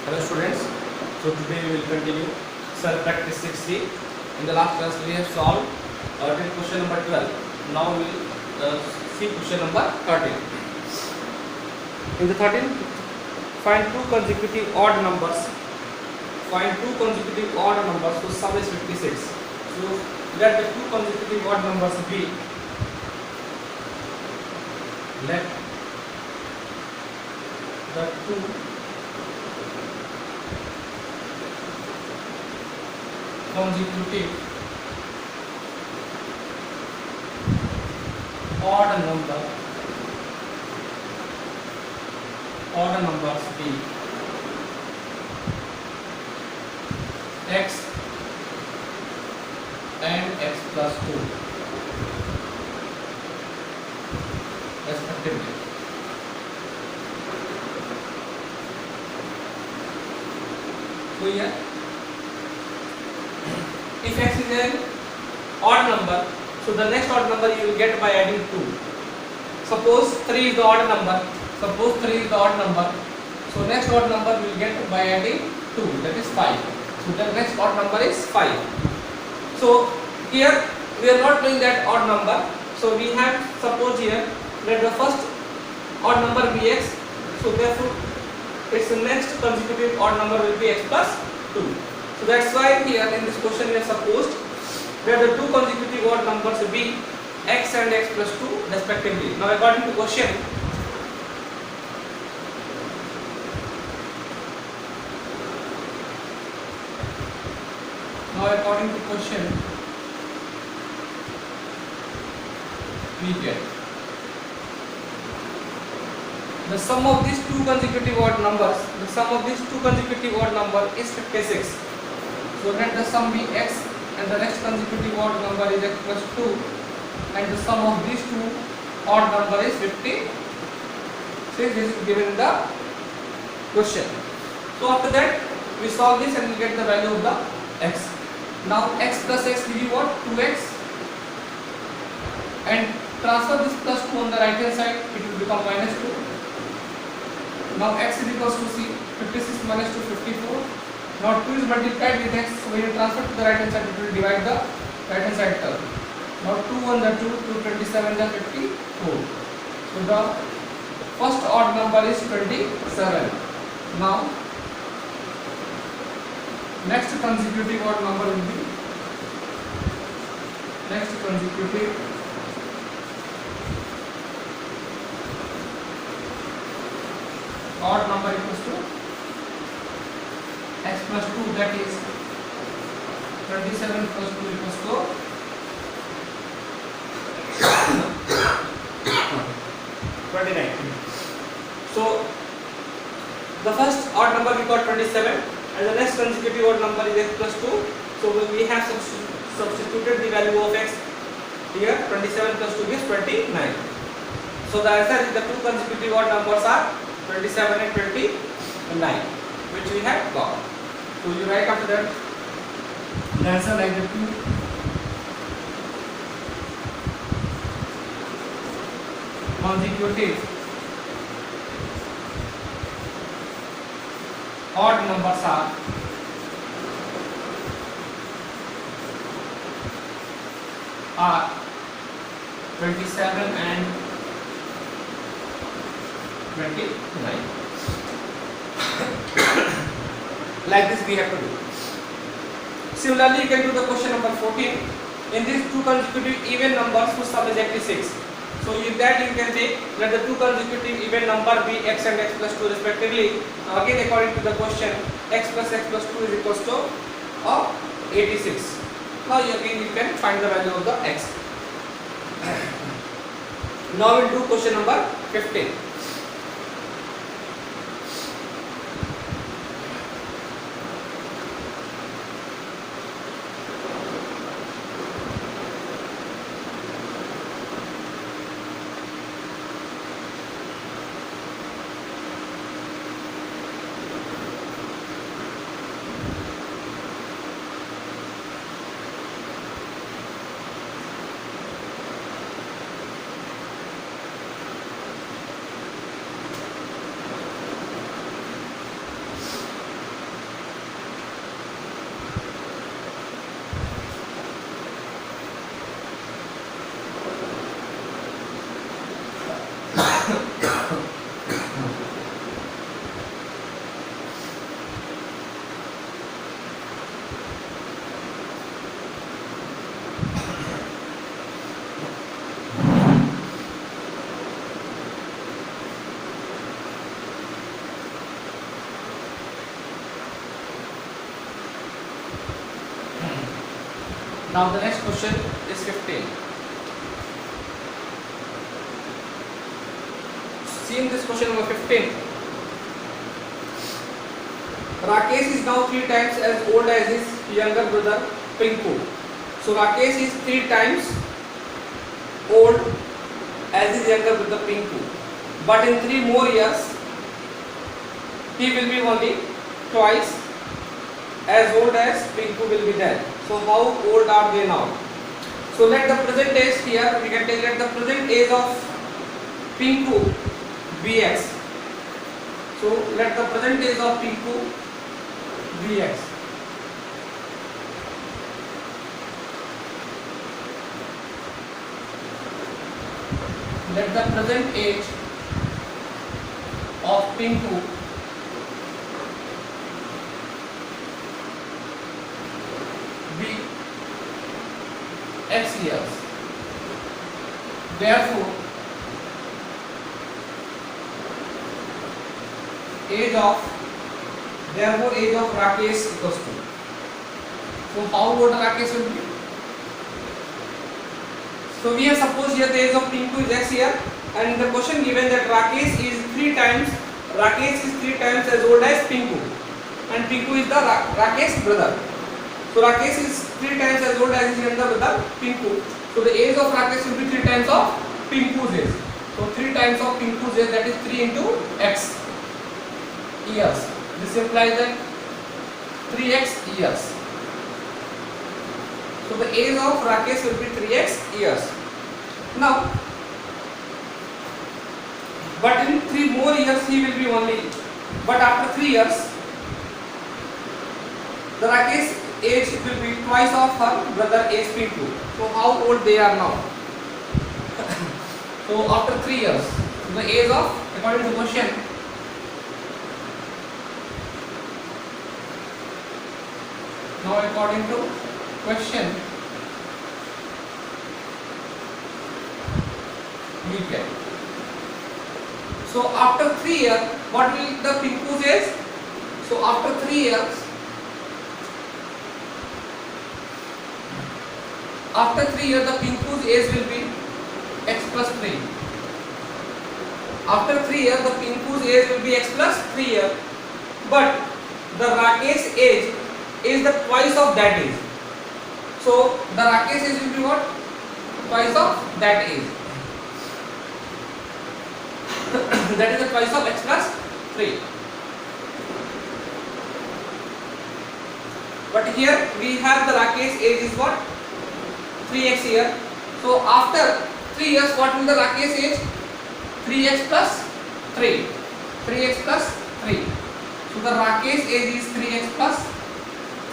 Hello students, so today we will continue Sir practice 6C. In the last class we have solved till question number 12. Now we will see question number 13. In the 13, find two consecutive odd numbers. Find two consecutive odd numbers whose sum is 56. So let the two consecutive odd numbers be. Let the two consecutive odd numbers be x and x plus 2 respectively. So here, if x is an odd number, so the next odd number you will get by adding 2. Suppose 3 is the odd number. So next odd number we will get by adding 2, that is 5. So the next odd number is 5. So here we are not doing that odd number. So we have, suppose here, let the first odd number be x. So therefore its next consecutive odd number will be x plus 2. So that's why here in this question we have supposed that the two consecutive odd numbers be x and x plus 2 respectively. Now according to question, we get the sum of these two consecutive odd numbers. The sum of these two consecutive odd number is 56. So let the sum be x and the next consecutive odd number is x plus 2, and the sum of these two odd number is 56. This is given in the question. So after that we solve this and we get the value of the x. Now x plus x will be what? 2x, and transfer this plus 2 on the right hand side, it will become minus 2. Now x is equals to c, 56 minus 2, 54. Now 2 is multiplied with x, so when you transfer to the right hand side, it will divide the right hand side term. Now 2 1 the 2, 227 the 54. So the first odd number is 27. Now next consecutive odd number will be odd number equals to x plus 2, that is 27 plus 2 equals to 29. So the first odd number we got 27 and the next consecutive odd number is x plus 2. So we have substituted the value of x here. 27 plus 2 is 29. So the answer is the two consecutive odd numbers are 27 and 29, which we have got. So you write after that the answer like the two consecutive odd numbers are 27 and 29. Like this we have to do. Similarly, you can do the question number 14. In these two consecutive even numbers whose sum is 86. So in that you can say let the two consecutive even number be x and x plus 2 respectively. Now again according to the question, x plus 2 is equals to 86. Now again you can find the value of the x. Now we will do question number 15. Now the next question is 15. See in this question number 15. Rakesh is now 3 times as old as his younger brother Pinku. So Rakesh is 3 times old as his younger brother Pinku. But in 3 more years, he will be only twice as old as Pinku will be then. So how old are they now? So let the present age here, we can take let the present age of Pinku be x. So let the present age of Pinku be x. Let the present age of Pinku be x years. Therefore, age of Rakesh equals to. So how old Rakesh will be? So we have supposed here the age of Pinku is x here, and in the question given that Rakesh is 3 times as old as Pinku, and Pinku is the Rakesh brother. So Rakesh is 3 times as old as his younger brother Pinku. So the age of Rakesh will be 3 times of Pinku's age. So 3 times of Pinku's age, that is 3 into x years. This implies that 3x years. So the age of Rakesh will be 3x years. Now, but in 3 more years he will be only. But after 3 years, the Rakesh age will be twice of her brother age Pinku. So how old they are now? So after 3 years, the age of, according to question, now according to question, we get. So after 3 years, what will the Pinku's age? So after 3 years, the Pinku's age will be x plus 3. After 3 years, the Pinku's age will be x plus 3 years. But the Rakesh age is the twice of that age. So the Rakesh age will be what? Twice of that age. That is the twice of x plus 3. But here we have the Rakesh age is what? 3x here. So after 3 years, what will the Rakesh age? 3x plus 3. 3x plus 3. So the Rakesh age is 3x plus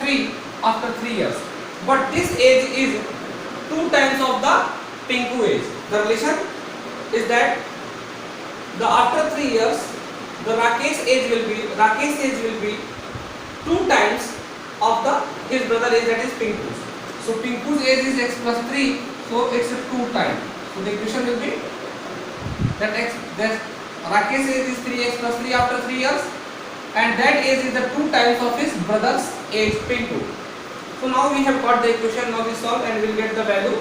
3 after 3 years. But this age is 2 times of the Pinku age. The relation is that the after 3 years, the Rakesh age will be 2 times of the his brother age, that is Pinku's. So Pinku's age is x plus 3, so it's a 2 times. So the equation will be that Rakesh age is 3x plus 3 after 3 years, and that age is the 2 times of his brother's age Pinku. So now we have got the equation. Now we solve and we will get the value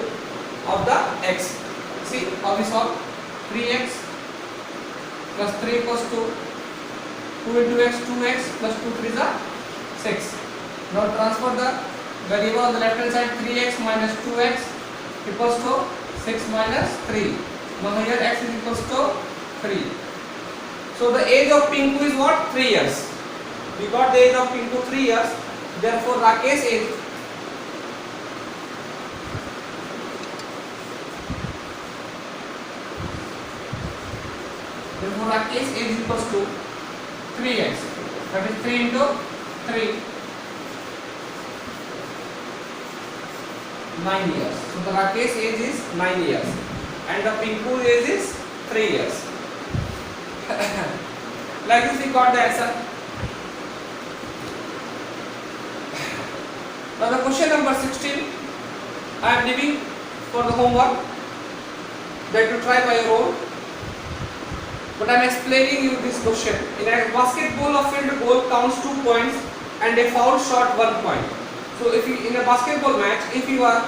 of the x. See how we solve. 3x plus 3 equals to 2 into x, 2x plus 2 3 is 6. Now transfer the variable on the left hand side. 3x minus 2x equals to 6 minus 3. Now here x is equals to 3. So the age of Pinku is what? 3 years. We got the age of Pinku 3 years. Therefore Rakesh age is equals to 3x. That is 3 into 3. 9 years. So the Rakesh age is 9 years and the Pinku age is 3 years. Like this we got the answer. Now the question number 16, I am leaving for the homework that you try by your own. But I am explaining you this question. In a basketball, a field goal counts 2 points and a foul shot 1 point. So if you in a basketball match, if you are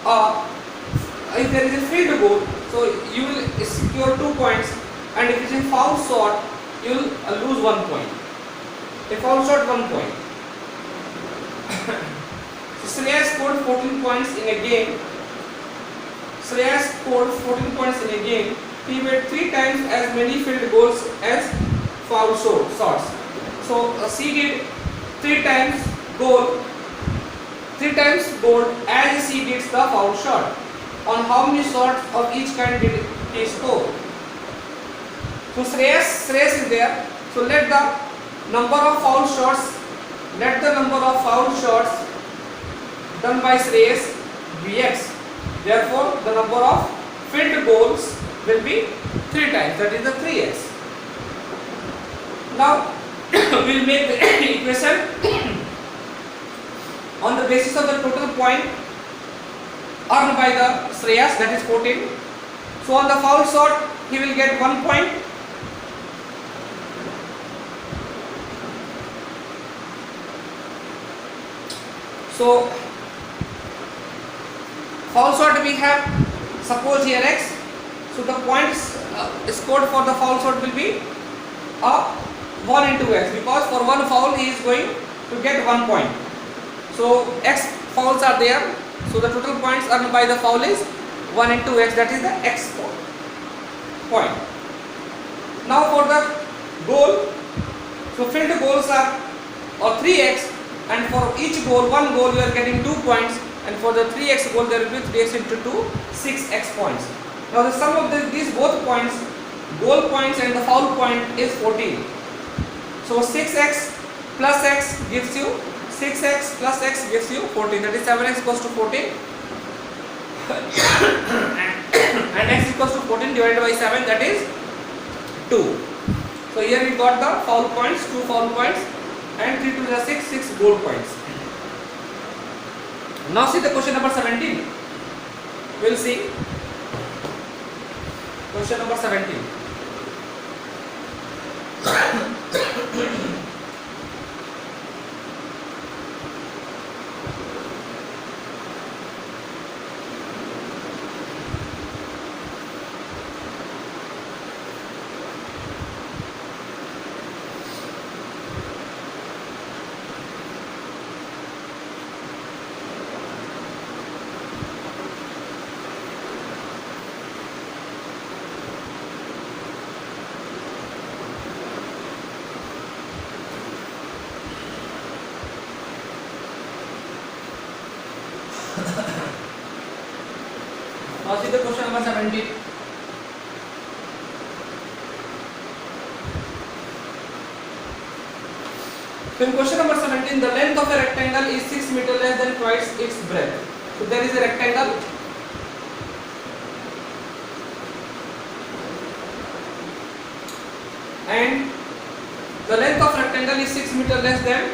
if there is a field goal, so you will secure 2 points, and if it is a foul shot, you will lose 1 point. A foul shot, 1 point. So Shreyas scored 14 points in a game. Shreyas scored 14 points in a game. He made 3 times as many field goals as foul shots. So C did 3 times goal as C did the foul shot. On how many shots of each kind did he score? So Shreyas is there. So let the number of foul shots done by Shreyas be x. Therefore, the number of field goals will be 3 times. That is the 3x. Now we will make the equation on the basis of the total point earned by the Shreyas, that is 14. So on the foul shot, he will get 1 point. So foul shot we have, suppose here x. So the points scored for the foul shot will be 1 into x, because for 1 foul he is going to get 1 point. So x fouls are there. So the total points earned by the foul is 1 into x, that is the x point. Now for the goal, so field goals are 3x, and for each goal, 1 goal you are getting 2 points, and for the 3x goal there will be 3x into 2, 6x points. Now the sum of these both points, goal points and the foul point, is 14. So 6x plus x gives you 6x plus x gives you 14, that is 7x equals to 14 and x equals to 14 divided by 7, that is 2. So here we got the foul points, 2 foul points, and 3 to the 6 goal points. Now see the question number 17. We'll see question number 17. Now see the question number 17. So in question number 17, the length of a rectangle is 6 meters less than twice its breadth. So there is a rectangle. And the length of rectangle is 6 meters less than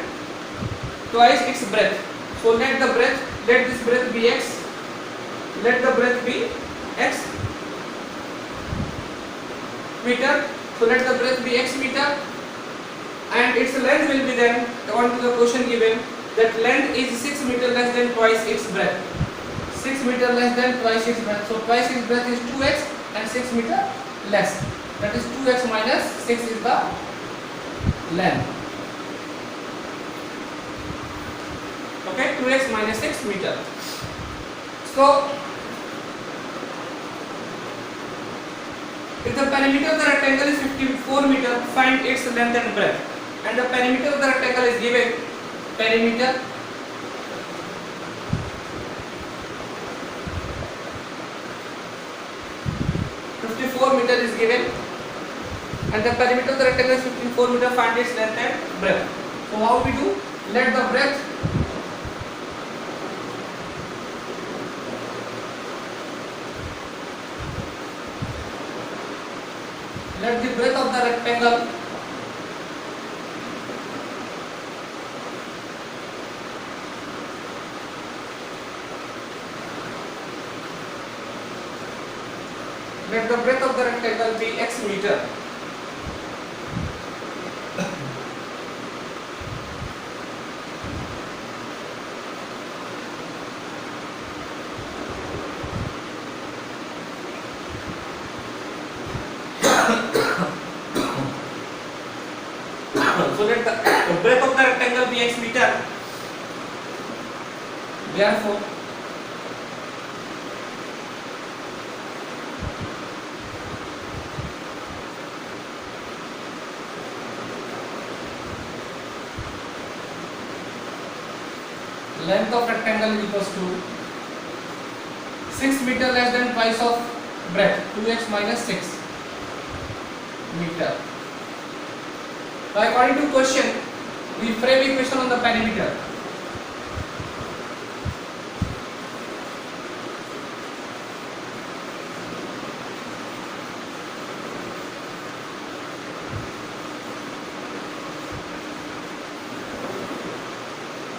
twice its breadth. So let this breadth be x. Let the breadth be x meter. So let the breadth be x meter, and its length will be then, according to the question given, that length is 6 meters less than twice its breadth. 6 meters less than twice its breadth. So twice its breadth is 2x and 6 meters less. That is 2x minus 6 is the length. Okay, 2x minus 6 meter. So if the perimeter of the rectangle is 54 meter, find its length and breadth. And the perimeter of the rectangle is given. Perimeter meter is given, and the perimeter of the rectangle is 54 meter. Find its length and breadth. So how we do? Let the breadth of the rectangle be x meter. breadth of the rectangle bx meter. Therefore, length of rectangle is equals to 6 meter less than twice of breadth, 2x minus 6 meter. Now according to question, we frame equation on the perimeter.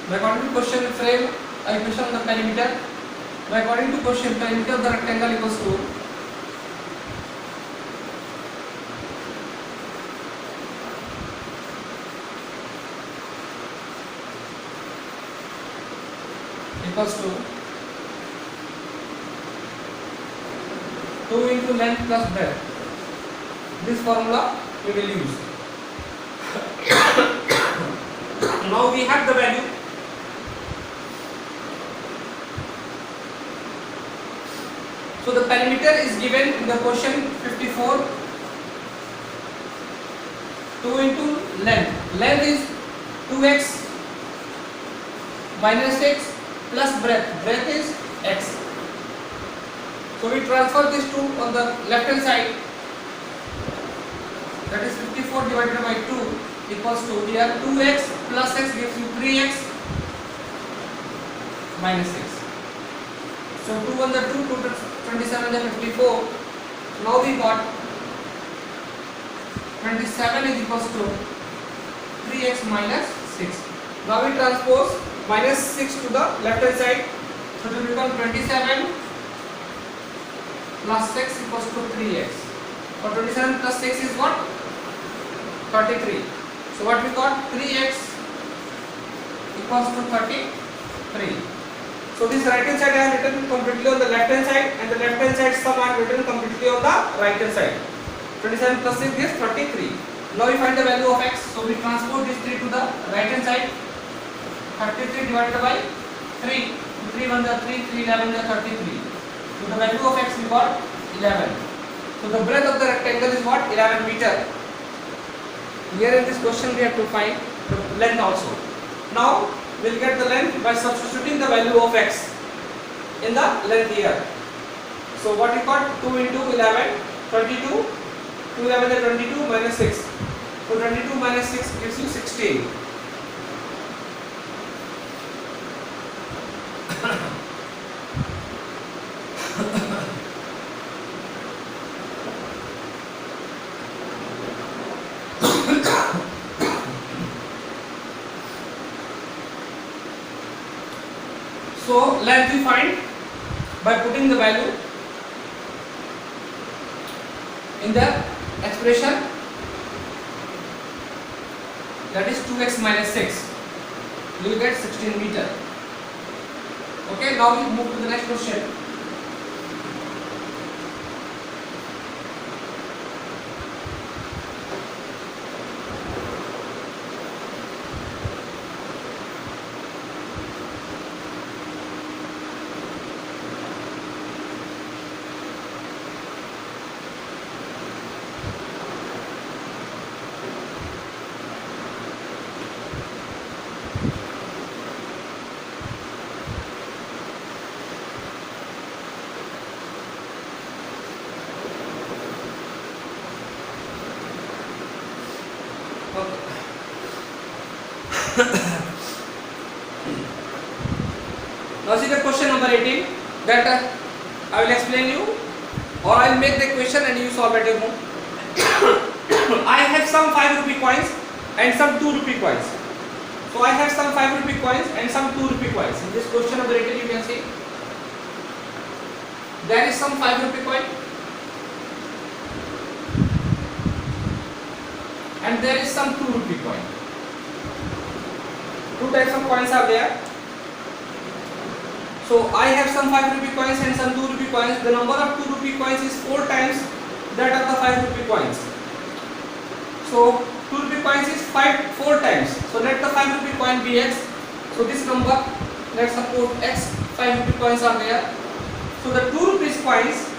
Now according to question, frame equation on the perimeter. Now according to question, perimeter of the rectangle equals to equals to 2 into length plus breadth. This formula we will use. Now we have the value. So the perimeter is given in the question 54. 2 into length. Length is 2x minus x plus breadth. Breadth is x. So we transfer this 2 on the left hand side. That is 54 divided by 2 equals to here 2x plus x gives you 3x minus x. So 2 on the 2, 27 and 54. Now we got 27 is equals to 3x minus 6. Now we transpose minus 6 to the left hand side. So it will become 27 plus 6 equals to 3x. So 27 plus 6 is what? 33. So what we got? 3x equals to 33. So this right hand side I have written completely on the left hand side, and the left hand side sum I have written completely on the right hand side. 27 plus 6 gives 33. Now we find the value of x. So we transpose this 3 to the right hand side. 33 divided by 3. 3 1 the 3, 3 11 the 33. So the value of x we got 11. So the breadth of the rectangle is what? 11 meter. Here in this question we have to find the length also. Now we will get the length by substituting the value of x in the length here. So what we got? 2 into 11, 22. 2 11 is 22 minus 6. So 22 minus 6 gives you 16. So length we find by putting the value in the expression, that is 2x minus 6. You will get 16 meter. Okay, now we move to the next question. Now see the question number 18, that I will explain you, or I will make the question and you solve at your home. I have some 5 rupee coins and some 2 rupee coins. So I have some 5 rupee coins and some 2 rupee coins. In this question number 18 you can see there is some 5 rupee coin and there is some 2 rupee coin. Two types of coins are there. So I have some 5 rupee coins and some 2 rupee coins. The number of 2 rupee coins is 4 times that of the 5 rupee coins. So 2 rupee coins is 4 times. So let coin bx. So this number, let's suppose x 5 rupee coins are there. So the 2 rupees coins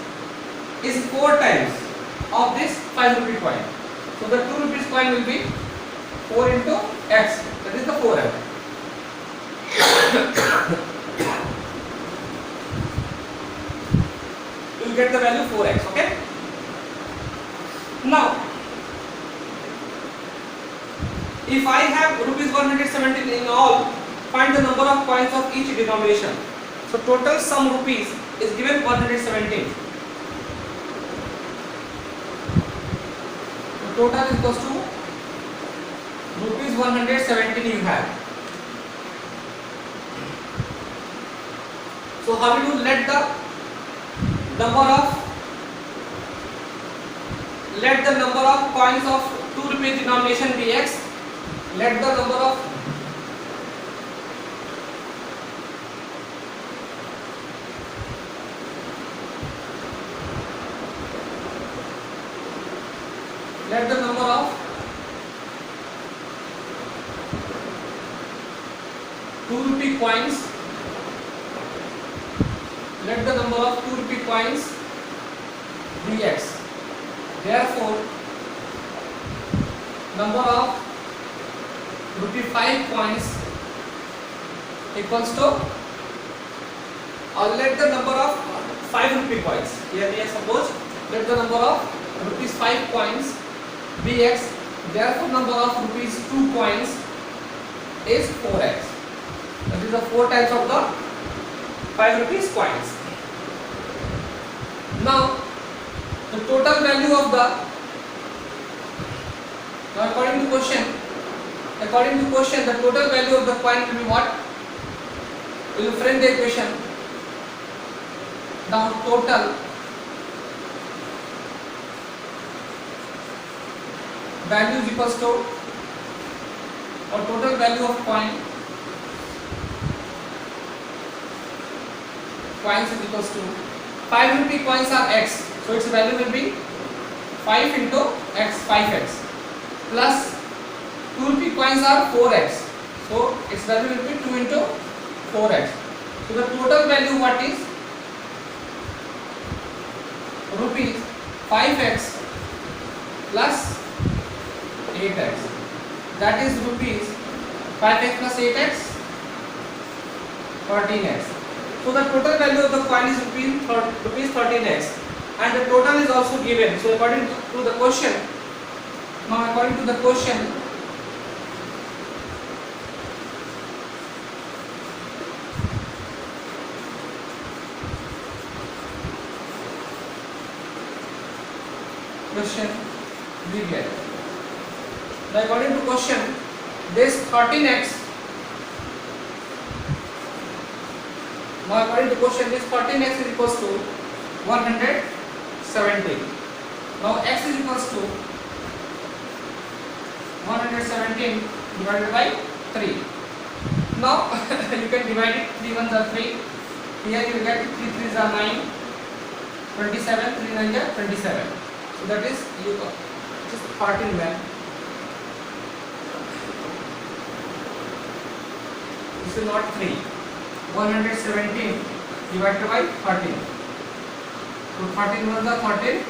is 4 times of this 5 rupee coin. So the 2 rupees coin will be 4 into x, that is the 4m. You will get the value 4x. Okay. Now, if I have rupees 117 in all, find the number of coins of each denomination. So total sum rupees is given 117. The total is equals to rupees 117 you have. So how will you let the number of coins of 2 rupee denomination be x? Let the number of two rupee coins. Let the number of 2 rupee coins be x. Therefore, number of rupee 5 coins equals to, or let the number of 5 rupee coins. Here we have suppose let the number of rupees 5 coins be x. Therefore, number of rupees 2 coins is 4x. That is the 4 times of the 5 rupees coins. Now, the total value of the, now according to question, the total value of the coin will be what? We will frame the equation. Now total value is equals to, or total value of coins is equals to 5 rupee coins are x, so its value will be 5 into x, 5x, plus 2 rupee coins are 4x, so its value will be 2 into 4x. So the total value what is rupees 5x plus 8x, that is rupees 5x plus 8x 13x. So the total value of the coin is rupees 13x, and the total is also given. So according to the question, now according to the question, we get. Now according to question, this 13x. Now according to question, this 13x is equals to 117. Now x is equals to 117 divided by 3. Now you can divide it. 3 ones are 3. Here you will get 3 3s are 9. 27. 3 9s are 27. So that is you just 13 man. This is not 3. 117 divided by 13. So 13 ones are 13,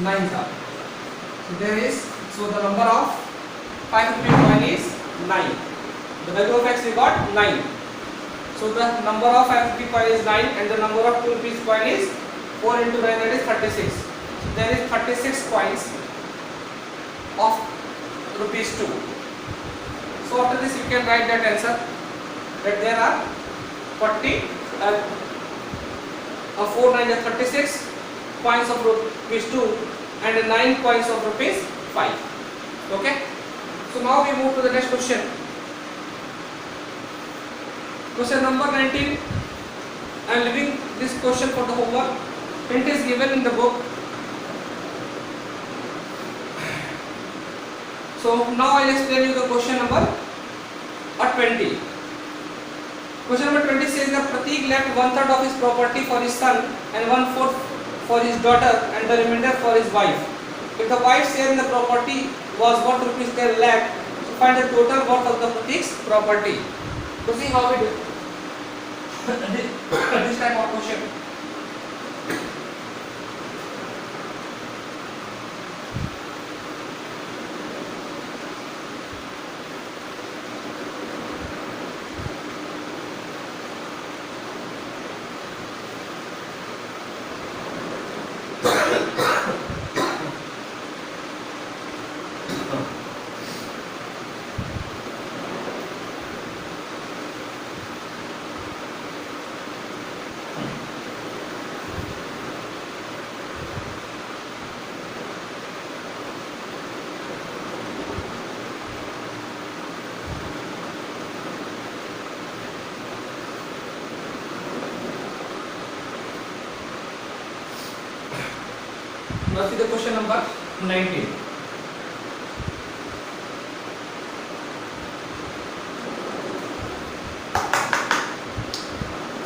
9s are. So there is, so the number of 5 rupee coin is 9. The value of x we got 9. So the number of 5 rupee coin is 9, and the number of 2 rupees coin is 4 into 9, that is 36. So there is 36 coins of rupees 2. So after this you can write that answer, that there are 40 4 9 are 36 coins of rupees 2 and 9 coins of rupees 5. Okay. So now we move to the next question. Question number 19. I am leaving this question for the homework. Hint is given in the book. So now I will explain you the question number 20. Question number 20 says that Pratik left 1/3 of his property for his son and 1/4 for his daughter and the remainder for his wife. If the wife's share in the property was what rupees 10 lakh, so find the total worth of the prefix property. So see how we do this type of question. Now see the question number 19.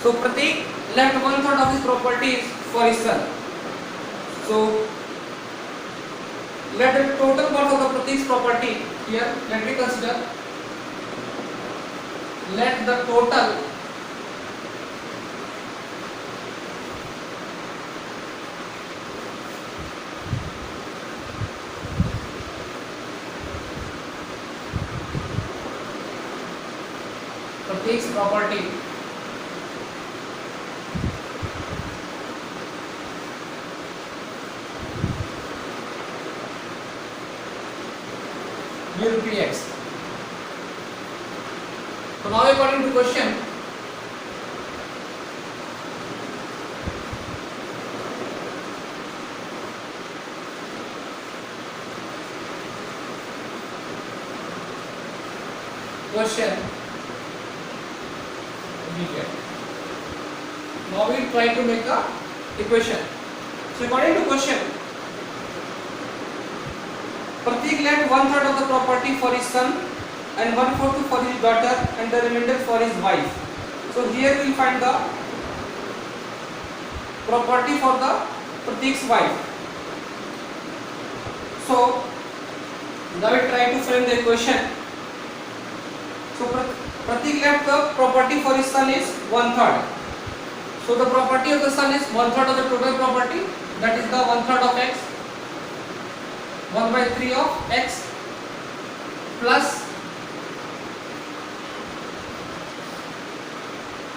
So Pratik left 1/3 of his properties for his son. So let the total worth of the Pratik's property here. Let me consider. Let the total Pratik's property will be x. So now according to question, we get. Now we try to make a equation. So according to question, Pratik left 1/3 of the property for his son and 1/4 for his daughter and the remainder for his wife. So here we will find the property for the Pratik's wife. So now we try to frame the equation. So Pratik left the property for his son is 1/3. So the property of the son is 1/3 of the total property, that is the 1/3 of x, 1/3 of x plus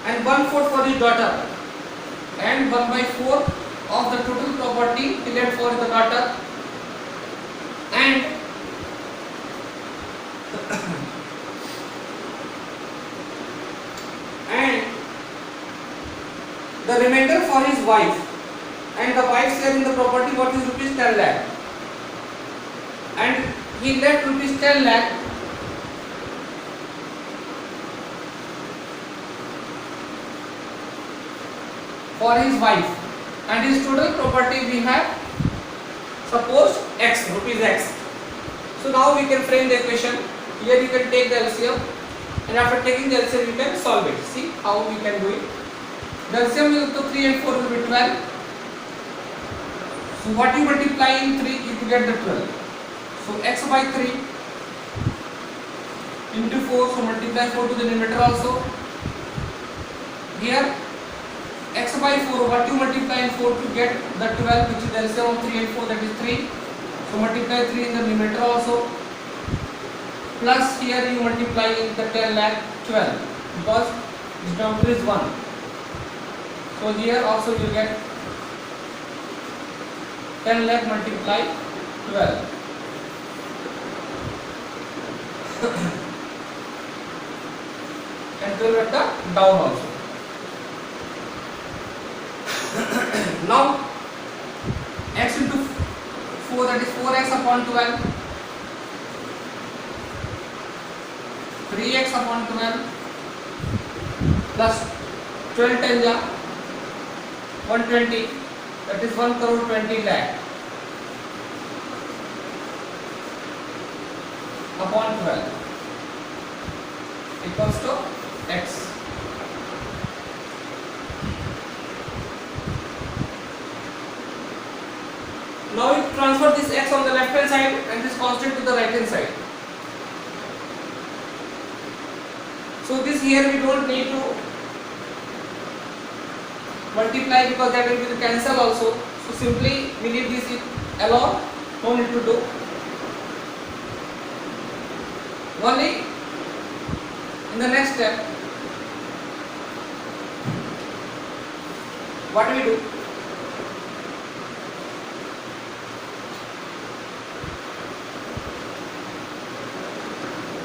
and 1/4 for his daughter and 1/4 of the total property he left for the daughter and the remainder for his wife, and the wife's share in the property what is rupees 10 lakh, and he left rupees 10 lakh for his wife, and his total property we have suppose x, rupees x. So now we can frame the equation. Here you can take the LCM, and after taking the LCM you can solve it. See how we can do it. The LCM will to 3 and 4 will be 12. So what you multiply in 3 you will get the 12. So x by 3 into 4, so multiply 4 to the numerator also. Here x by 4, what you multiply in 4 to get the 12, which is the LCM of 3 and 4, that is 3. So multiply 3 in the numerator also. Plus here you multiply in the 10 lakh 12 because this number is 1. So here also you get 10 lakh multiply 12. And 12 at the down also. Now x into 4, that is 4x upon 12, 3x upon 12 plus 12 10 ja 120, that is 1 crore 20 lakh upon 12 equals to x. Now we transfer this x on the left hand side and this constant to the right hand side. So this here we don't need to multiply because that will be cancel also. So simply we leave this alone, no need to do. Only in the next step, what we do?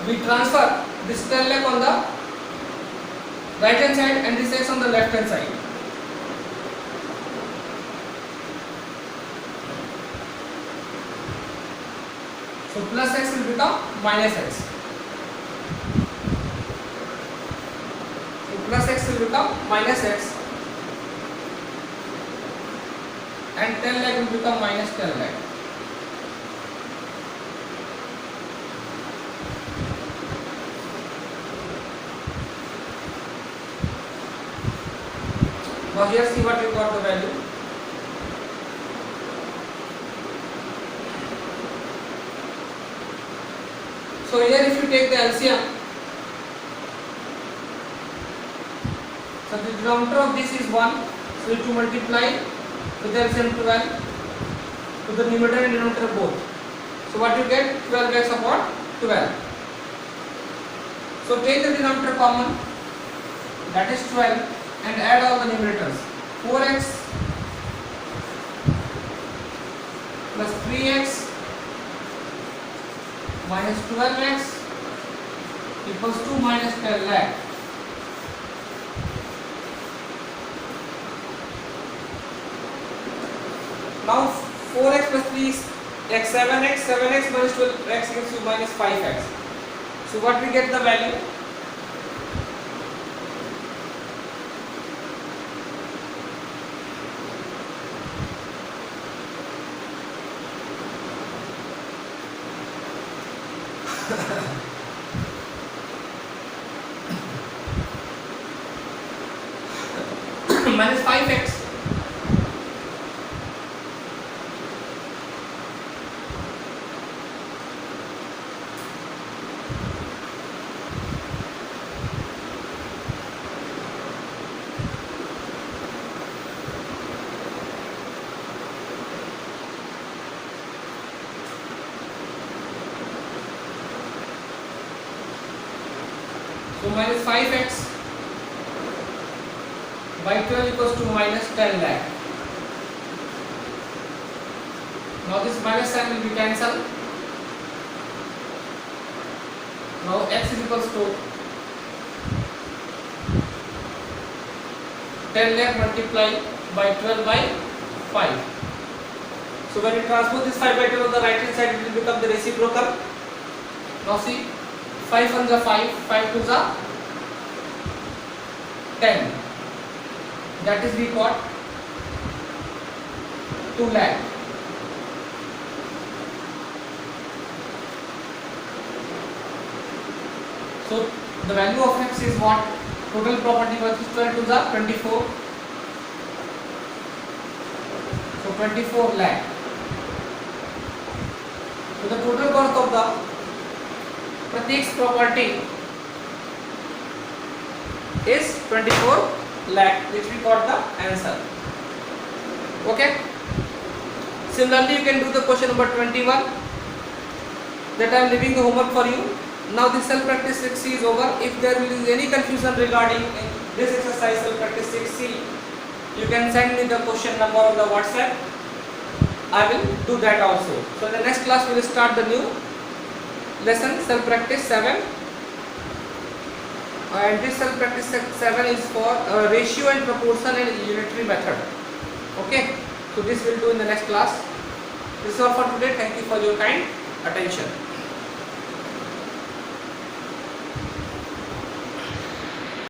We transfer this 10 lakh on the right hand side and this x on the left hand side. So plus x will become minus x. So plus x will become minus x and 10 lakh will become minus 10 lakh. Now here see what you got the value. So here if you take the LCM, so the denominator of this is 1, so you to multiply with the LCM 12 to the numerator and denominator both. So what you get? 12x upon 12. So take the denominator common, that is 12, and add all the numerators. 4x plus 3x minus 12x equals to minus 10 lakh. Now 4x plus 3 is x, 7x, 7x minus 12x gives you minus 5x. So what we get the value? Minus 5x. So minus 5x by 12 equals to minus 10 lakh. Now this minus sign will be cancelled. Now x is equals to 10 lakh multiplied by 12 by 5. So when you transpose this 5 by 12 on the right hand side, it will become the reciprocal. Now see, 5 on the 5, 5 to the 10. That is we got 2 lakh. So the value of x is what? Total property worth is 12 to the 24. So 24 lakh. So the total worth of the Pratik's property is 24 lakh, which we got the answer. Okay. Similarly, you can do the question number 21. That I am leaving the homework for you. Now this self practice 6C is over. If there is any confusion regarding this exercise self practice 6C, you can send me the question number on the WhatsApp. I will do that also. So in the next class we will start the new lesson self practice 7. And this self practice 7 is for ratio and proportion and unitary method. Okay, so this will do in the next class. This is all for today. Thank you for your kind attention.